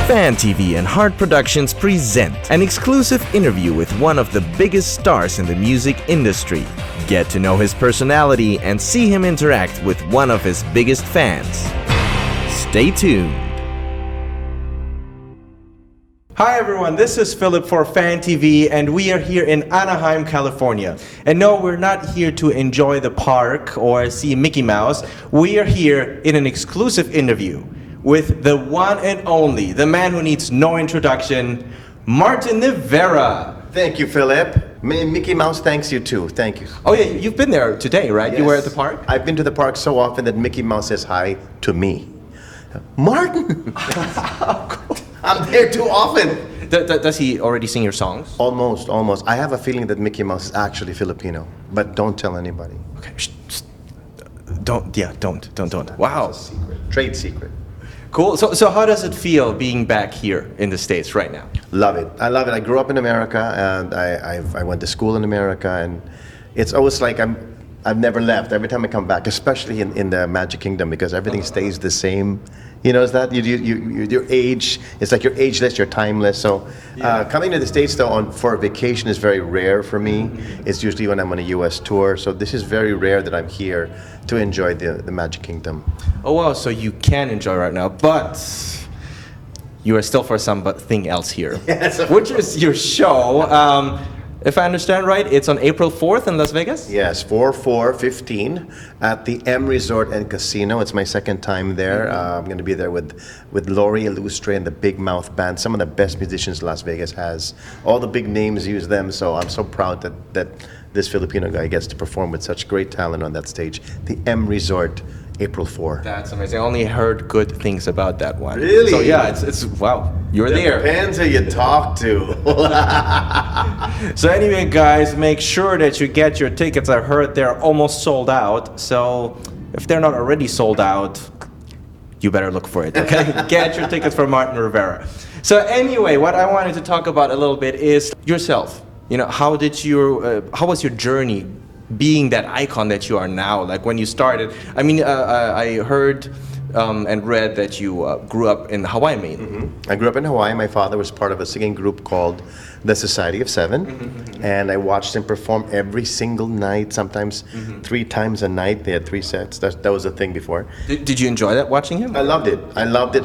FanTV and Heart Productions present an exclusive interview with one of the biggest stars in the music industry. Get to know his personality and see him interact with one of his biggest fans. Stay tuned. Hi everyone, this is Philip for FanTV and we are here in Anaheim, California. And no, we're not here to enjoy the park or see Mickey Mouse. We are here in an exclusive interview with the one and only, the man who needs no introduction, Martin Nievera. Thank you, Philip. Mickey Mouse thanks you too. Thank you. Oh yeah, you've been there today, right? Yes. You were at the park? I've been to the park so often that Mickey Mouse says hi to me. Martin! I'm there too often. Does he already sing your songs? Almost. I have a feeling that Mickey Mouse is actually Filipino, but don't tell anybody. Okay, don't. Wow. It's a secret. Trade secret. Cool. So how does it feel being back here in the States right now? Love it. I love it. I grew up in America, and I went to school in America, and it's always like I've never left. Every time I come back, especially in the Magic Kingdom, because everything stays the same. You know, is that your age? It's like you're ageless, you're timeless. So coming to the States though for a vacation is very rare for me. It's usually when I'm on a U.S. tour. So this is very rare that I'm here to enjoy the Magic Kingdom. Oh wow! So you can enjoy right now, but you are still for something else here, Yes, which is your show. If I understand right, it's on April 4th in Las Vegas? Yes, 4/4/15 at the M Resort and Casino. It's my second time there. I'm going to be there with Laurie Illustre and the Big Mouth Band, some of the best musicians Las Vegas has. All the big names use them, so I'm so proud that this Filipino guy gets to perform with such great talent on that stage. The M Resort, April 4. That's amazing. I only heard good things about that one. Really? So yeah, it's wow. You're there. Depends who you talk to. So anyway, guys, make sure that you get your tickets. I heard they're almost sold out. So if they're not already sold out, you better look for it, okay? Get your tickets for Martin Nievera. So anyway, what I wanted to talk about a little bit is yourself. You know, how was your journey being that icon that you are now? Like when you started, I mean, I heard and read that you grew up in Hawaii mainly. I grew up in Hawaii. My father was part of a singing group called the Society of Seven, and I watched him perform every single night, sometimes 3 times a night. They had 3 sets. That was a thing before. Did you enjoy that, watching him? I loved it.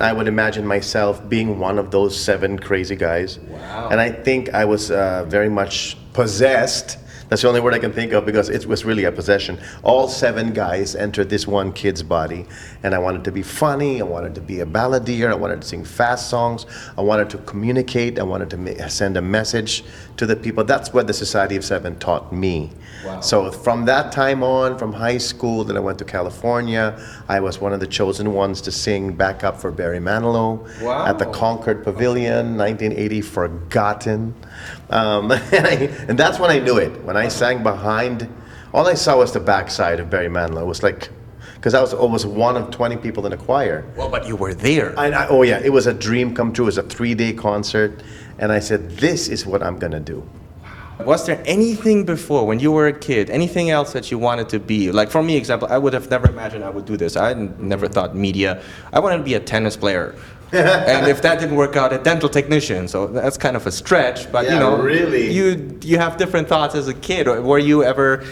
I would imagine myself being one of those 7 crazy guys. Wow. And I think I was very much possessed. That's the only word I can think of, because it was really a possession. All 7 guys entered this one kid's body, and I wanted to be funny, I wanted to be a balladeer, I wanted to sing fast songs, I wanted to communicate, I wanted to send a message to the people. That's what the Society of 7 taught me. Wow. So from that time on, from high school, then I went to California. I was one of the chosen ones to sing backup for Barry Manilow at the Concord Pavilion, 1980, Forgotten. And that's when I knew it. When I sang behind, all I saw was the backside of Barry Manilow. It was like, because I was almost one of 20 people in the choir. Well, but you were there. Oh yeah, it was a dream come true. It was a 3-day concert. And I said, this is what I'm going to do. Was there anything before, when you were a kid, anything else that you wanted to be? Like for me, example, I would have never imagined I would do this. I never thought media. I wanted to be a tennis player. And if that didn't work out, a dental technician. So that's kind of a stretch. But Yeah, you know, really. you have different thoughts as a kid. Were you ever...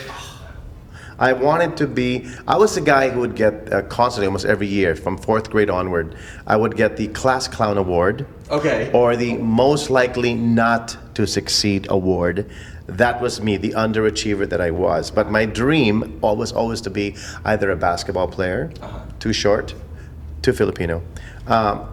I wanted to be, I was the guy who would get constantly, almost every year, from 4th grade onward, I would get the Class Clown Award. Okay. Or the Most Likely Not to Succeed Award. That was me, the underachiever that I was. But my dream was always to be either a basketball player, too short, too Filipino. As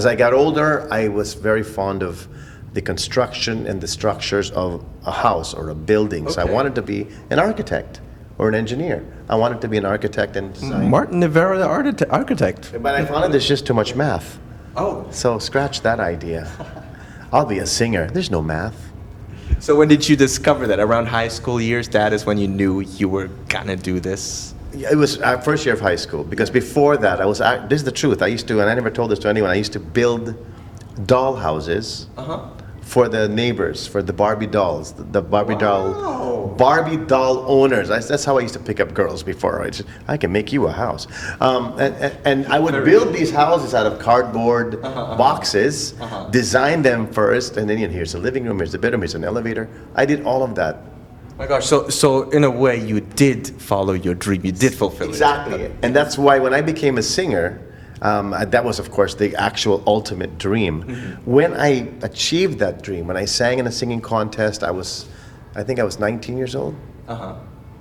I got older, I was very fond of the construction and the structures of a house or a building. So I wanted to be an architect or an engineer. I wanted to be an architect and design. Martin Nievera, the architect. But I found there's just too much math. Oh. So scratch that idea. I'll be a singer. There's no math. So when did you discover that? Around high school years? That is when you knew you were gonna do this? It was first year of high school, because before that, this is the truth. I used to, and I never told this to anyone, I used to build doll houses for the neighbors, for the Barbie dolls, the Barbie doll owners. That's how I used to pick up girls before. I can make you a house, and I would build these houses out of cardboard boxes, design them first, and then here's the living room, here's the bedroom, here's an elevator. I did all of that. My gosh, so in a way you did follow your dream, you did fulfill it. Exactly, and that's why when I became a singer, that was of course the actual ultimate dream. When I achieved that dream, when I sang in a singing contest, I think I was 19 years old.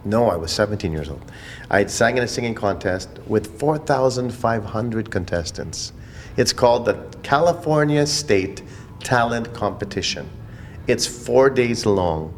No, I was 17 years old. I sang in a singing contest with 4,500 contestants. It's called the California State Talent Competition. It's 4 days long.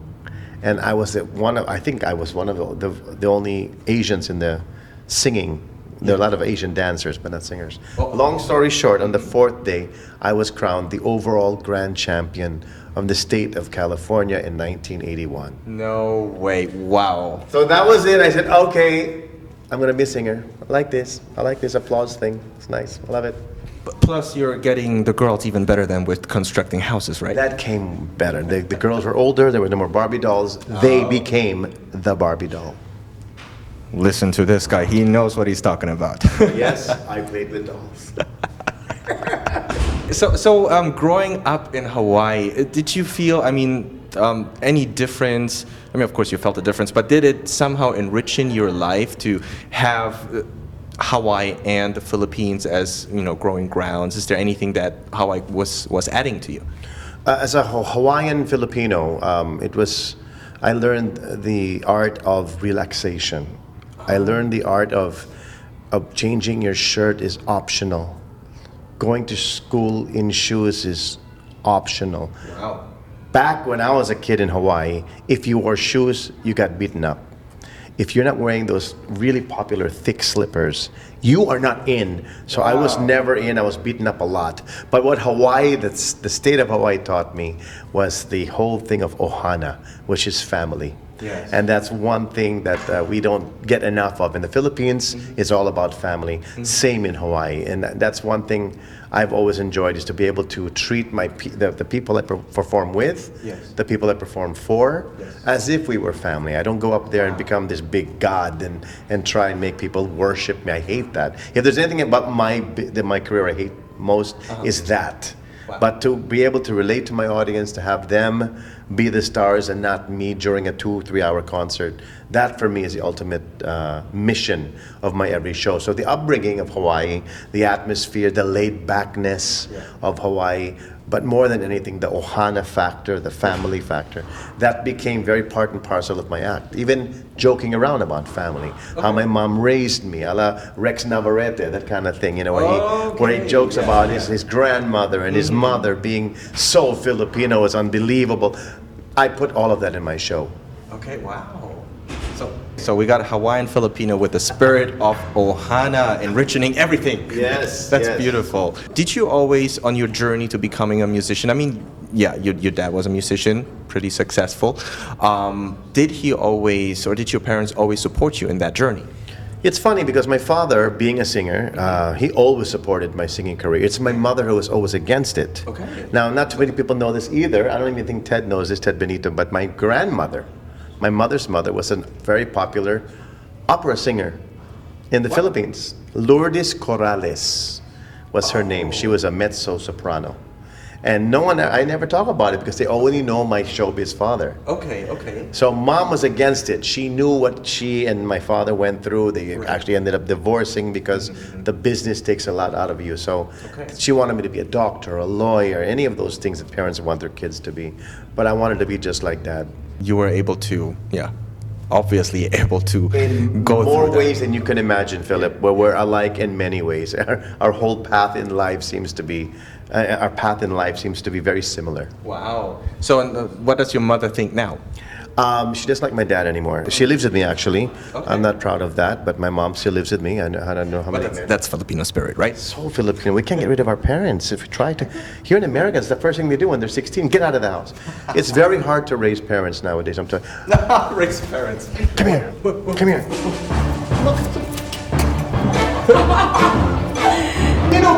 And I was I think I was one of the only Asians in the singing. There are a lot of Asian dancers, but not singers. Long story short, on the 4th day, I was crowned the overall grand champion of the state of California in 1981. No way, wow. So that was it. I said, okay, I'm going to be a singer. I like this applause thing. It's nice. I love it. Plus, you're getting the girls even better than with constructing houses, right? That came better. The girls were older. There were no more Barbie dolls. They became the Barbie doll. Listen to this guy. He knows what he's talking about. Yes, I played with dolls. So, growing up in Hawaii, did you feel, any difference? I mean, of course you felt a difference, but did it somehow enrich in your life to have Hawaii and the Philippines as, growing grounds? Is there anything that Hawaii was adding to you? As a Hawaiian Filipino, I learned the art of relaxation. I learned the art of changing your shirt is optional. Going to school in shoes is optional. Wow. Back when I was a kid in Hawaii, if you wore shoes, you got beaten up. If you're not wearing those really popular thick slippers, you are not in. So I was never in. I was beaten up a lot. But what Hawaii, the state of Hawaii taught me was the whole thing of ohana, which is family. Yes. And that's one thing that we don't get enough of. In the Philippines, it's all about family. Same in Hawaii. And that's one thing I've always enjoyed, is to be able to treat the people I perform with, the people I perform for, as if we were family. I don't go up there and become this big god and try and make people worship me. I hate that. If there's anything about my career I hate most, is that. Wow. But to be able to relate to my audience, to have them be the stars and not me during a 2-3 hour concert, that for me is the ultimate mission of my every show. So the upbringing of Hawaii, the atmosphere, the laid backness of Hawaii, but more than anything, the ohana factor, the family factor, that became very part and parcel of my act. Even joking around about family, how my mom raised me, a la Rex Navarrete, that kind of thing, where he jokes about his grandmother and his mother being so Filipino, is unbelievable. I put all of that in my show. Okay, wow. So we got Hawaiian Filipino with the spirit of ohana, enriching everything. Yes, That's beautiful. Did you always, on your journey to becoming a musician, your dad was a musician, pretty successful. Did he always, or did your parents always support you in that journey? It's funny because my father, being a singer, he always supported my singing career. It's my mother who was always against it. Okay. Now, not too many people know this either. I don't even think Ted knows this, Ted Benito, but my grandmother, my mother's mother, was a very popular opera singer in the Philippines. Lourdes Corrales was her name. She was a mezzo-soprano. And I never talk about it because they only know my showbiz father. Okay. So mom was against it. She knew what she and my father went through. They actually ended up divorcing because the business takes a lot out of you. So she wanted me to be a doctor, a lawyer, any of those things that parents want their kids to be. But I wanted to be just like Dad. You were able to, obviously able to in go more through ways than you can imagine, Philip, where we're alike in many ways. Our whole path in life seems to be very similar. Wow. So what does your mother think now? She doesn't like my dad anymore. She lives with me, actually. Okay. I'm not proud of that, but my mom still lives with me. I don't know how many. That's Filipino spirit, right? So Filipino. We can't get rid of our parents. If we try to. Here in America, it's the first thing they do when they're 16. Get out of the house. It's very hard to raise parents nowadays. I'm telling you. Raise parents. Come here. Come here.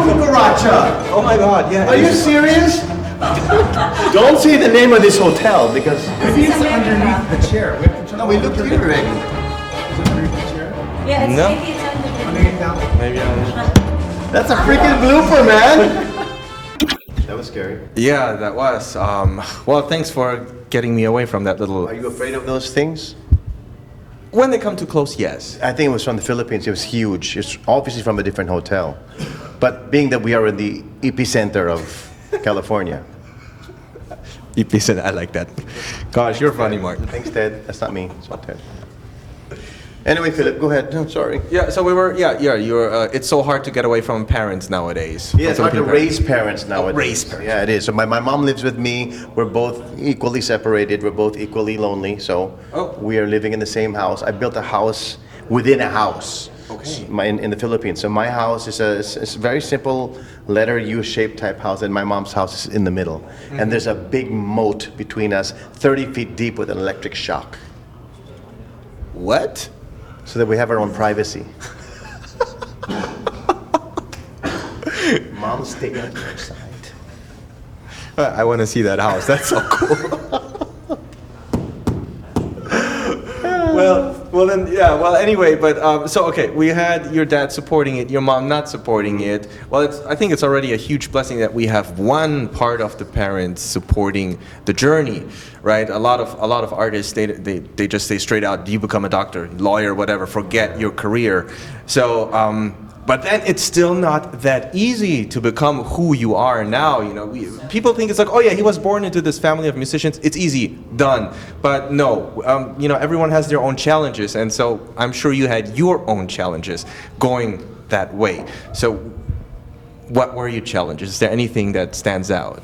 Cucaracha. Oh my God, yeah. Are you serious? Don't say the name of this hotel because. Maybe it's underneath the chair. We have to No, we looked here already. Is it underneath the chair? Yeah, No. maybe it's under Underneath that? Maybe That's a freaking blooper, man. That was scary. Yeah, that was. Well, thanks for getting me away from that little. Are you afraid of those things? When they come too close, yes. I think it was from the Philippines. It was huge. It's obviously from a different hotel. But being that we are in the epicenter of California. I like that. Gosh, you're funny, Martin. Thanks, Ted. That's not me. It's not Ted. Anyway, Philip, go ahead. No, sorry. Yeah, so we were. Yeah. You're. It's so hard to get away from parents nowadays. Yeah, it's hard to raise parents nowadays. Raise parents. Yeah, it is. So my mom lives with me. We're both equally separated. We're both equally lonely. So we are living in the same house. I built a house within a house. Okay. In the Philippines. So my house is a very simple letter U-shaped type house, and my mom's house is in the middle. Mm-hmm. And there's a big moat between us, 30 feet deep with an electric shock. What? So that we have our own privacy. Mom's staying on the other side. I want to see that house. That's so cool. Well then, yeah. Well, anyway, but so okay, we had your dad supporting it, your mom not supporting it. Well, I think it's already a huge blessing that we have one part of the parents supporting the journey, right? A lot of artists they just say straight out, you become a doctor, lawyer, whatever, forget your career. So. But then it's still not that easy to become who you are now. You know, people think it's like, oh yeah, he was born into this family of musicians. It's easy, done. But no, you know, everyone has their own challenges, and so I'm sure you had your own challenges going that way. So, what were your challenges? Is there anything that stands out?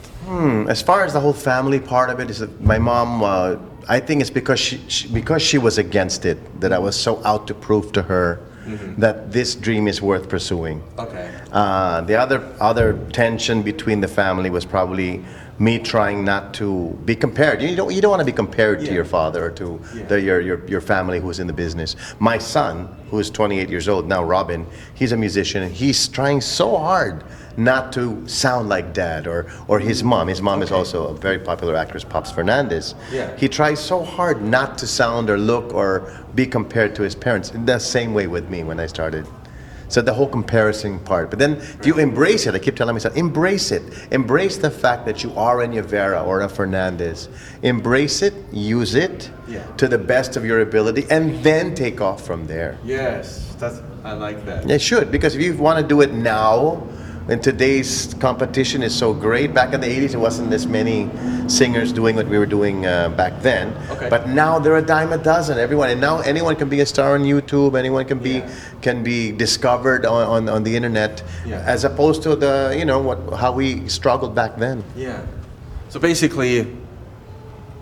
As far as the whole family part of it, is that my mom. I think it's because she was against it that I was so out to prove to her. Mm-hmm. That this dream is worth pursuing. Okay. The other tension between the family was probably me trying not to be compared. You don't want to be compared to your father or to your family who's in the business. My son, who is 28 years old now, Robin, he's a musician and he's trying so hard not to sound like dad or his mom. His mom is also a very popular actress, Pops Fernandez. Yeah. He tries so hard not to sound or look or be compared to his parents. In the same way with me when I started. So the whole comparison part. But then if you embrace it, I keep telling myself, embrace it. Embrace the fact that you are a Nievera or a Fernandez. Embrace it, use it to the best of your ability, and then take off from there. Yes, I like that. It should, because if you want to do it now, and today's competition is so great. Back in the 80s, there wasn't this many singers doing what we were doing back then. Okay. But now they're a dime a dozen, everyone. And now anyone can be a star on YouTube. Anyone can be discovered on the internet, as opposed to how we struggled back then. Yeah. So basically,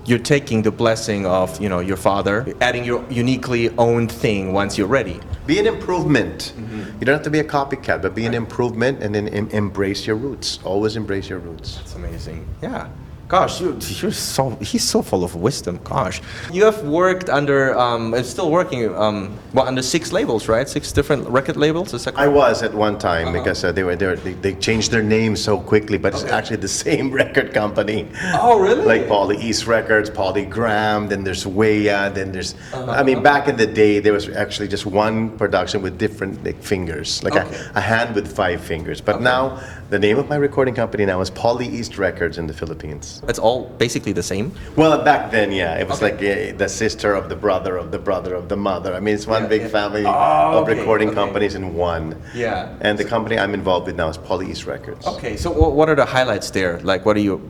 you're taking the blessing of your father, adding your uniquely owned thing once you're ready. Be an improvement. Mm-hmm. You don't have to be a copycat, but be an improvement, and then embrace your roots. Always embrace your roots. That's amazing. Yeah. Gosh, he's so full of wisdom. Gosh, you have worked under, still working, under 6 labels, right? 6 different record labels. Is that correct? I was at one time because they changed their names so quickly, but it's actually the same record company. Oh, really? Like Pauly East Records, Polygram. Then there's Weya. Then there's. I mean, back in the day, there was actually just one production with different fingers, like a hand with 5 fingers. But now, the name of my recording company now is Pauly East Records in the Philippines. It's all basically the same? Well, back then, it was like the sister of the brother of the brother of the mother. I mean, it's one big family of recording companies in one. Yeah. And the company I'm involved with now is Pauly East Records. Okay, so what are the highlights there? Like, what are your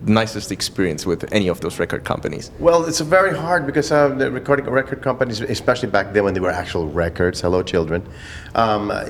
nicest experience with any of those record companies? Well, it's very hard because the record companies, especially back then when they were actual records, hello children,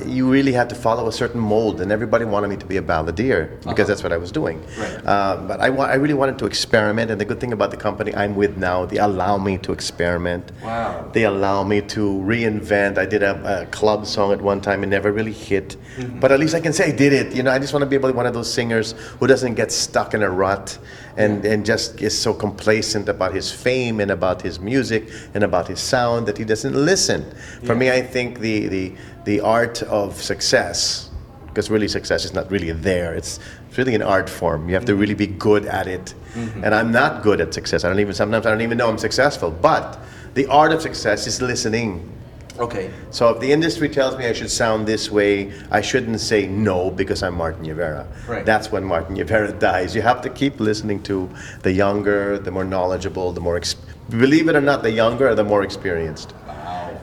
you really had to follow a certain mold, and everybody wanted me to be a balladeer because that's what I was doing. Right. But I really wanted to experiment, and the good thing about the company I'm with now, they allow me to experiment. Wow. They allow me to reinvent. I did a club song at one time and never really hit, but at least I can say I did it. I just want to be able to be one of those singers who doesn't get stuck in a rut and just is so complacent about his fame and about his music and about his sound that he doesn't listen. For me, I think the art of success because really success is not really there. It's really an art form. You have to really be good at it. And I'm not good at success. Sometimes I don't even know I'm successful. But the art of success is listening. Okay. So if the industry tells me I should sound this way, I shouldn't say no because I'm Martin Nievera. Right. That's when Martin Nievera dies. You have to keep listening to the younger, the more knowledgeable, the more, believe it or not, the younger are the more experienced.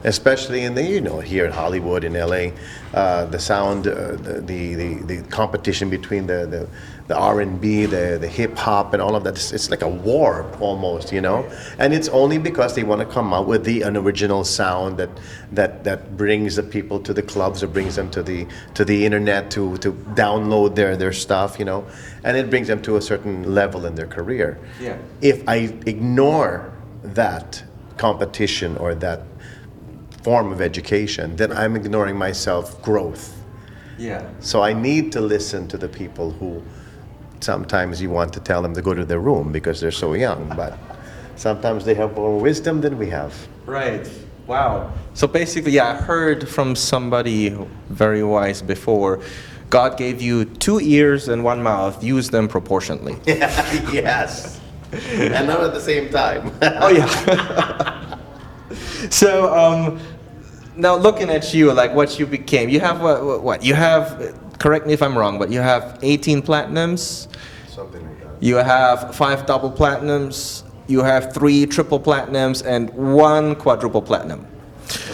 Especially in the, here in Hollywood, in LA, the sound, the competition between the R&B, the hip hop, and all of that, it's like a war almost, And it's only because they want to come out with an original sound that brings the people to the clubs or brings them to the internet to download their stuff, and it brings them to a certain level in their career. Yeah. If I ignore that competition or that form of education, then I'm ignoring my self-growth. Yeah. So I need to listen to the people who sometimes you want to tell them to go to their room because they're so young, but sometimes they have more wisdom than we have. Right. Wow. So basically, I heard from somebody very wise before, God gave you 2 ears and 1 mouth, use them proportionately. Yes. And not at the same time. Oh, yeah. So, now looking at you, like what you became, you have what? You have, correct me if I'm wrong, but you have 18 platinums. Something like that. You have 5 double platinums. You have 3 triple platinums and 1 quadruple platinum.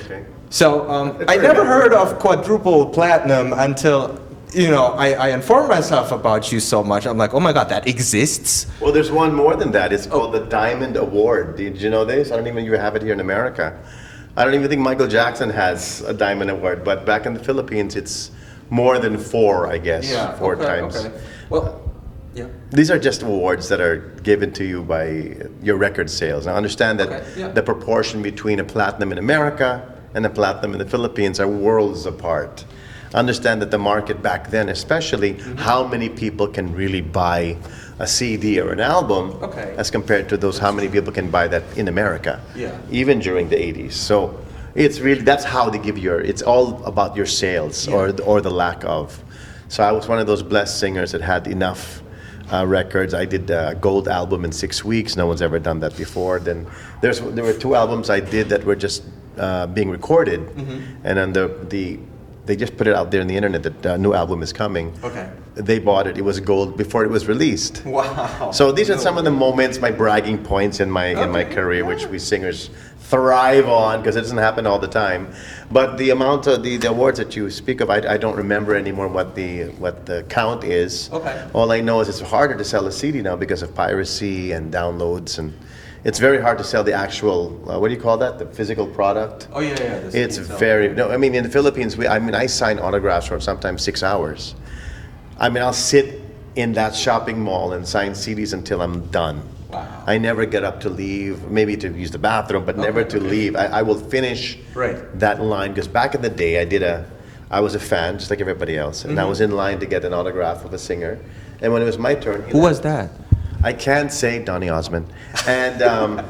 Okay. So I never heard of quadruple platinum until I informed myself about you so much. I'm like, oh my God, that exists. Well, there's one more than that. It's called the Diamond Award. Did you know this? I don't even have it here in America. I don't even think Michael Jackson has a Diamond Award, but back in the Philippines, it's more than 4, I guess. Yeah, 4 okay, times. Okay. Well, yeah. These are just awards that are given to you by your record sales. Now understand that the proportion between a platinum in America and a platinum in the Philippines are worlds apart. Understand that the market back then, especially, how many people can really buy a CD or an album as compared to those how many people can buy that in America, even during the 80s. So it's really, that's how they give it's all about your sales or the lack of. So I was one of those blessed singers that had enough records. I did a gold album in 6 weeks. No one's ever done that before. Then there were 2 albums I did that were just being recorded, and then they just put it out there on the internet that a new album is coming. Okay. They bought it. It was gold before it was released. Wow. So these are some of the moments, my bragging points in my career, which we singers thrive on because it doesn't happen all the time. But the amount of the awards that you speak of, I don't remember anymore what the count is. Okay. All I know is it's harder to sell a CD now because of piracy and downloads, and it's very hard to sell the actual, what do you call that? The physical product? Oh, yeah. It's very, no, I mean, in the Philippines, I sign autographs for sometimes 6 hours. I mean, I'll sit in that shopping mall and sign CDs until I'm done. Wow. I never get up to leave, maybe to use the bathroom, but never to leave. I will finish that line, because back in the day, I was a fan, just like everybody else, and I was in line to get an autograph of a singer. And when it was my turn, Who was that? I can't say Donny Osmond. And I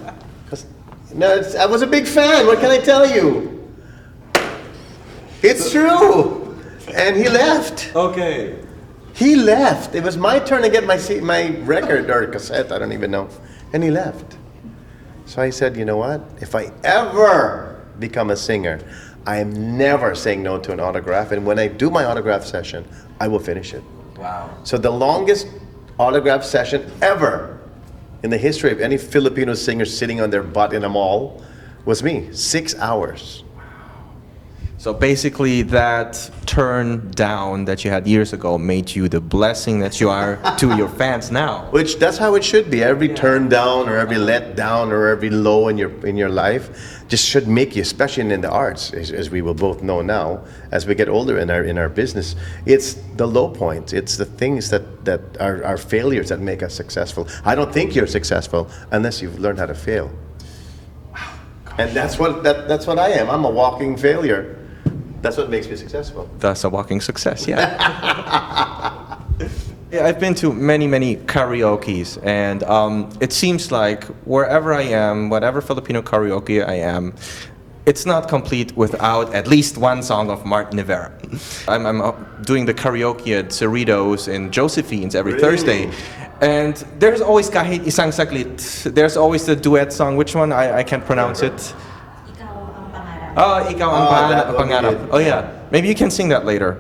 was a big fan. What can I tell you? It's true. And he left. Okay. He left. It was my turn to get my record or cassette. I don't even know. And he left. So I said, you know what? If I ever become a singer, I am never saying no to an autograph. And when I do my autograph session, I will finish it. Wow. So the longest autograph session ever in the history of any Filipino singer sitting on their butt in a mall was me. 6 hours. So basically that turn down that you had years ago made you the blessing that you are to your fans now. Which, that's how it should be. Every turn down or every let down or every low in your life just should make you, especially in the arts, as we will both know now, as we get older in our business. It's the low points. It's the things that are failures that make us successful. I don't think you're successful unless you've learned how to fail. And that's what I am. I'm a walking failure. That's what makes me successful. That's a walking success, yeah. Yeah, I've been to many karaokes, and it seems like wherever I am, whatever Filipino karaoke I am, it's not complete without at least one song of Martin Nievera. I'm doing the karaoke at Cerritos in Josephine's every Thursday. And there's always kahit isang saglit. There's always the duet song. Which one? I can't pronounce it. Oh, Ikaw ang pangarap. Oh yeah. Maybe you can sing that later.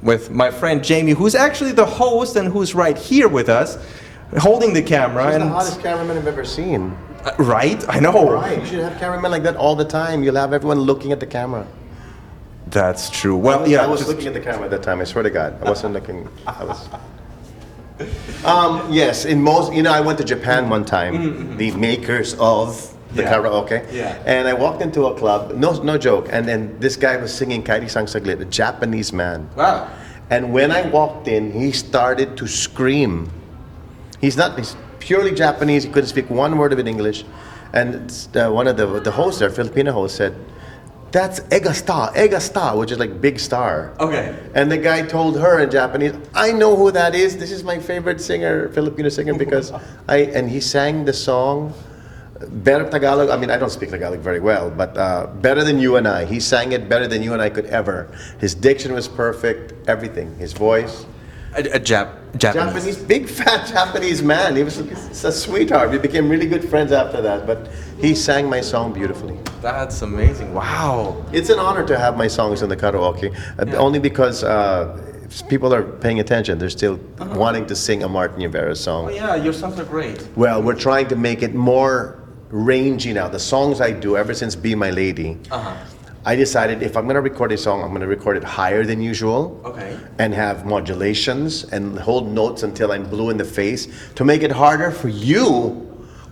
With my friend Jamie, who's actually the host and who's right here with us, holding the camera. He's and the hottest cameraman I've ever seen. Right? I know. Right. You should have cameramen like that all the time. You'll have everyone looking at the camera. That's true. Well, yeah. I was looking at the camera at that time. I swear to God, I wasn't looking. I was. Yes, in most. I went to Japan one time. The makers of the karaoke. Yeah. And I walked into a club. No joke. And then this guy was singing "Kairi Sang Saglit," a Japanese man. Wow. And when I walked in, he started to scream. He's purely Japanese. He couldn't speak one word of it English. And one of the hosts there, Filipino host, said, "That's Ega Star," which is like big star. Okay. And the guy told her in Japanese, "I know who that is. This is my favorite singer, Filipino singer, because and he sang the song better Tagalog. I mean, I don't speak Tagalog very well, but better than you and I. He sang it better than you and I could ever. His diction was perfect, everything. His voice. Japanese. Big fat Japanese man. He was a sweetheart. We became really good friends after that. But he sang my song beautifully. That's amazing. Wow. It's an honor to have my songs in the karaoke, only because people are paying attention. They're still wanting to sing a Martin Nievera song. Oh yeah, your songs are great. Well, we're trying to make it more rangy now. The songs I do ever since Be My Lady, I decided if I'm going to record a song, I'm going to record it higher than usual. Okay. And have modulations and hold notes until I'm blue in the face to make it harder for you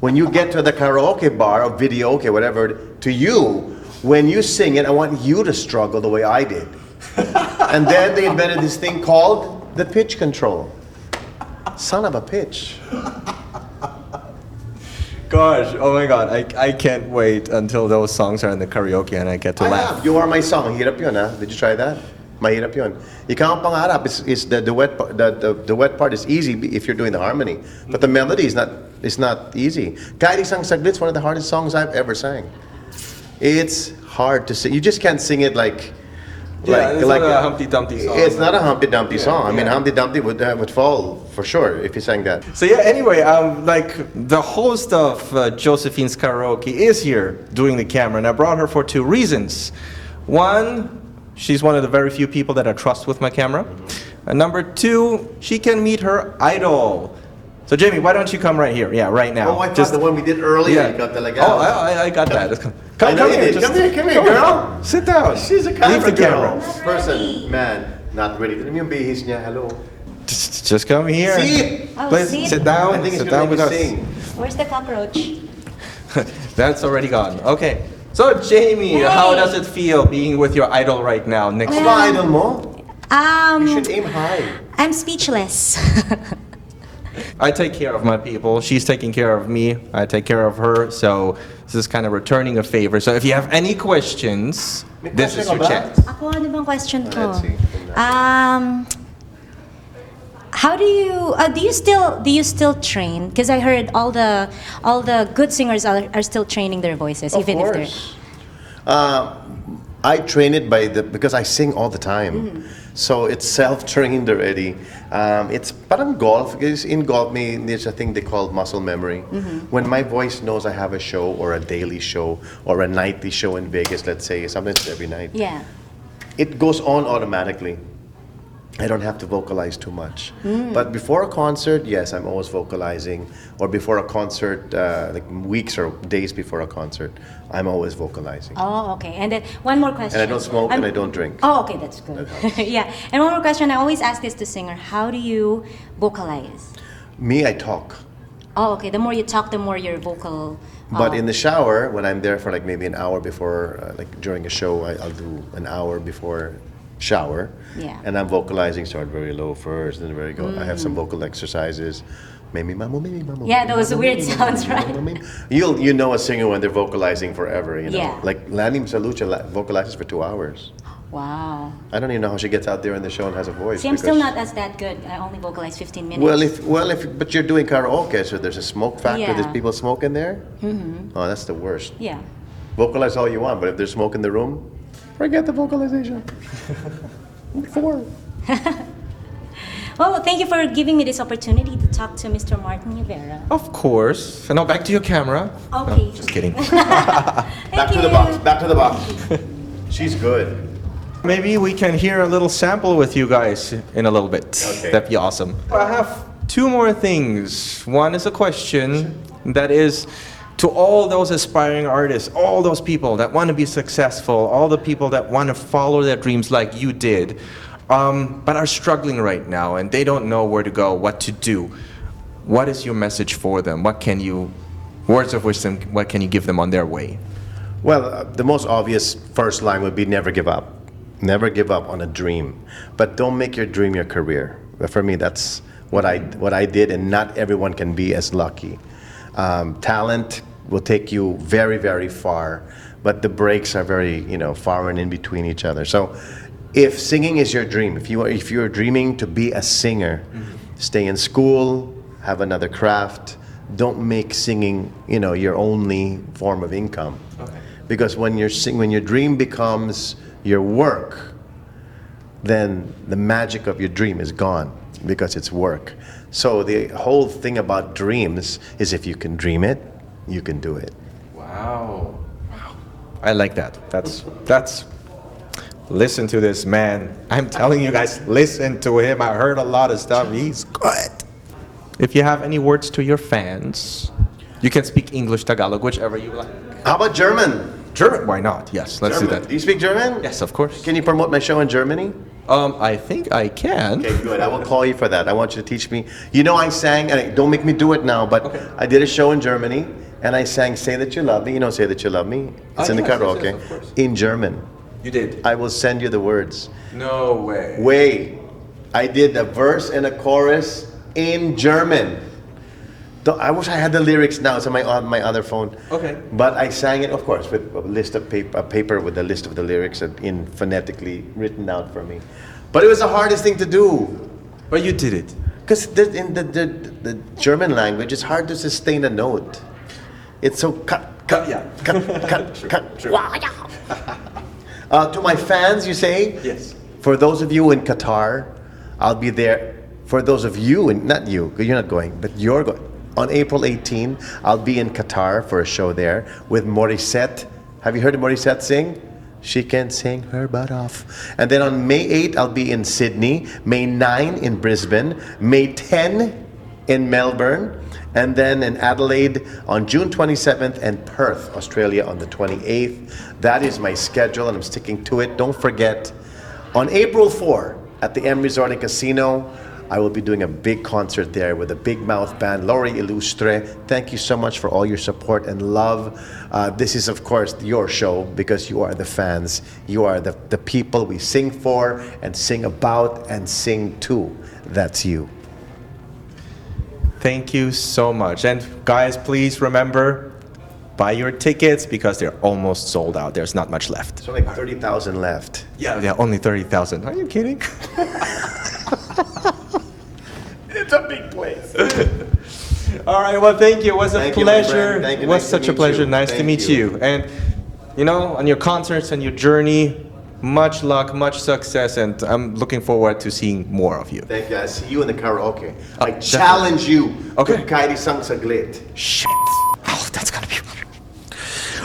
when you get to the karaoke bar or video, okay, whatever, to you, when you sing it, I want you to struggle the way I did. And then they invented this thing called the pitch control. Son of a pitch. Gosh, oh my God, I can't wait until those songs are in the karaoke and I get to laugh. You Are My Song. Hirap yun, ha? Did you try that? Mahirap yun. Ikaw ang pangarap is the duet part is easy if you're doing the harmony, but the melody is not easy. Kairi Sang Saglit's one of the hardest songs I've ever sang. It's hard to sing. You just can't sing it like. It's not a Humpty Dumpty song. It's not a Humpty Dumpty song. I mean, Humpty Dumpty would fall for sure if you sang that. So yeah, anyway, like the host of Josephine's Karaoke is here doing the camera, and I brought her for two reasons. One, she's one of the very few people that I trust with my camera. And number two, she can meet her idol. So Jamie, why don't you come right here? Yeah, right now. Oh, I thought the one we did earlier. You got the like. Oh, I got that. Come here, come here, girl. Sit down. She's a camera Leave the camera. Person, man, not ready. Ano yung bihis niya? Hello. Just come here. See? Please sit down. I think Sit down with us. Where's the cockroach? That's already gone. Okay. So Jamie, how does it feel being with your idol right now next to you? Idol mo? You should aim high. I'm speechless. I take care of my people. She's taking care of me. I take care of her. So this is kind of returning a favor. So if you have any questions, this is your chance. Ako, ano bang question ko? Let's see. How do you still train? Because I heard all the good singers are still training their voices, even if they're. I train it because I sing all the time. So it's self-trained already. It's parang golf. Because in golf, there's a thing they call muscle memory. When my voice knows I have a show or a daily show or a nightly show in Vegas, let's say, sometimes every night. Yeah. It goes on automatically. I don't have to vocalize too much. But before a concert, yes, I'm always vocalizing. Or before a concert, like weeks or days before a concert, I'm always vocalizing. Oh, okay. And then one more question. And I don't smoke and I don't drink. Oh, okay, that's good. Yeah. And one more question. I always ask this to singer. How do you vocalize? Me, I talk. Oh, okay. The more you talk, the more your vocal. But in the shower, when I'm there for like maybe an hour before, like during a show, I'll do an hour before shower. Yeah. And I'm vocalizing, start very low first, then very go. I have some vocal exercises. Maybe mamo. Yeah, those weird sounds, right? You know a singer when they're vocalizing forever, you know. Yeah. Like Lani Salucha vocalizes for 2 hours. Wow. I don't even know how she gets out there in the show and has a voice. See, I'm still not as that good. I only vocalize 15 minutes. But you're doing karaoke, so there's a smoke factor. Yeah. There's people smoking there. Oh, that's the worst. Yeah. Vocalize all you want, but if there's smoke in the room, forget the vocalization. 4. Well, thank you for giving me this opportunity to talk to Mr. Martin Nievera. Of course. And now back to your camera. Okay. No, just kidding. Back to the box. Back to the box. She's good. Maybe we can hear a little sample with you guys in a little bit. Okay. That'd be awesome. I have 2 more things. One is a question that is to all those aspiring artists, all those people that want to be successful, all the people that want to follow their dreams like you did, but are struggling right now and they don't know where to go, what to do. What is your message for them? Words of wisdom, what can you give them on their way? Well, the most obvious first line would be never give up. Never give up on a dream. But don't make your dream your career. For me, that's what I did, and not everyone can be as lucky. Talent will take you very, very far, but the breaks are very, far and in between each other. So if singing is your dream, if you're dreaming to be a singer, stay in school, have another craft. Don't make singing, your only form of income. Okay. Because when your dream becomes your work, then the magic of your dream is gone because it's work. So the whole thing about dreams is if you can dream it, you can do it. Wow. I like that. That's listen to this man. I'm telling you guys, listen to him. I heard a lot of stuff. He's good. If you have any words to your fans, you can speak English, Tagalog, whichever you like. How about German? German? Why not? Yes, let's do German. that. Do you speak German? Yes, of course. Can you promote my show in Germany? I think I can. Okay, good. I will call you for that. I want you to teach me. I sang, and don't make me do it now, but Okay. I did a show in Germany, and I sang Say That You Love Me. Say That You Love Me? It's in the Yes, yes, karaoke. yes, of course. In German. You did? I will send you the words. No way. Way. I did a verse and a chorus in German. I wish I had the lyrics now. It's on my other phone. Okay. But I sang it, of course, with a list of paper with a list of the lyrics in phonetically written out for me. But it was the hardest thing to do. But you did it. Because in the German language, it's hard to sustain a note. It's so cut. Yeah. Cut. To my fans, you say? Yes. For those of you in Qatar, I'll be there. For those of you, and not you, because you're not going, but you're going. On April 18, I'll be in Qatar for a show there with Morissette. Have you heard of Morissette sing? She can sing her butt off. And then on May 8, I'll be in Sydney. May 9 in Brisbane. May 10 in Melbourne. And then in Adelaide on June 27th and Perth, Australia on the 28th. That is my schedule and I'm sticking to it. Don't forget, on April 4 at the M Resort and Casino, I will be doing a big concert there with a big mouth band, Laurie Illustre. Thank you so much for all your support and love. This is, of course, your show because you are the fans. You are the people we sing for and sing about and sing to. That's you. Thank you so much. And guys, please remember, buy your tickets because they're almost sold out. There's not much left. There's only 30,000 left. Yeah, only 30,000. Are you kidding? It's a big place. All right, well, thank you. It was a Thank you, my pleasure. friend. Thank you. It was Nice to such a meet pleasure. you. Nice to Thank meet you. you. And, on your concerts and your journey, much luck, much success, and I'm looking forward to seeing more of you. Thank you. I see you in the karaoke. I definitely. challenge you Okay. to Kairi Sang Saglit. Shit. Oh, that's gonna be...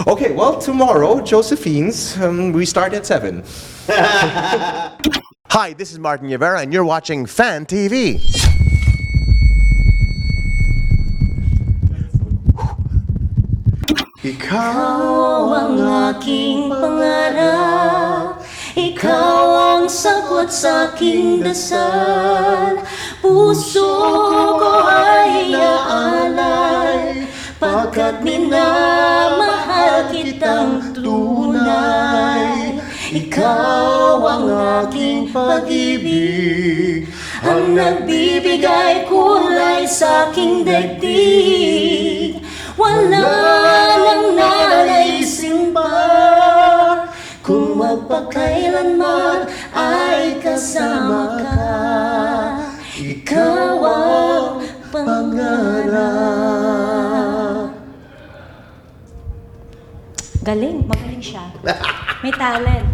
Okay, well, tomorrow, Josephine's, we start at 7. Hi, this is Martin Nievera, and you're watching FanTV. Ikaw ang aking pangarap, ikaw ang sagot sa aking dasal. Puso ko ay iaalay, pagkat minamahal kitang tunay. Ikaw ang aking pag-ibig, ang nagbibigay kulay sa aking daigdig. Wala nang nalaisin pa, kung magpakailanman ay kasama ka. Ikaw ang pangarap. Galing, magaling siya. May talent.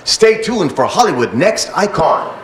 Stay tuned for Hollywood Next Icon.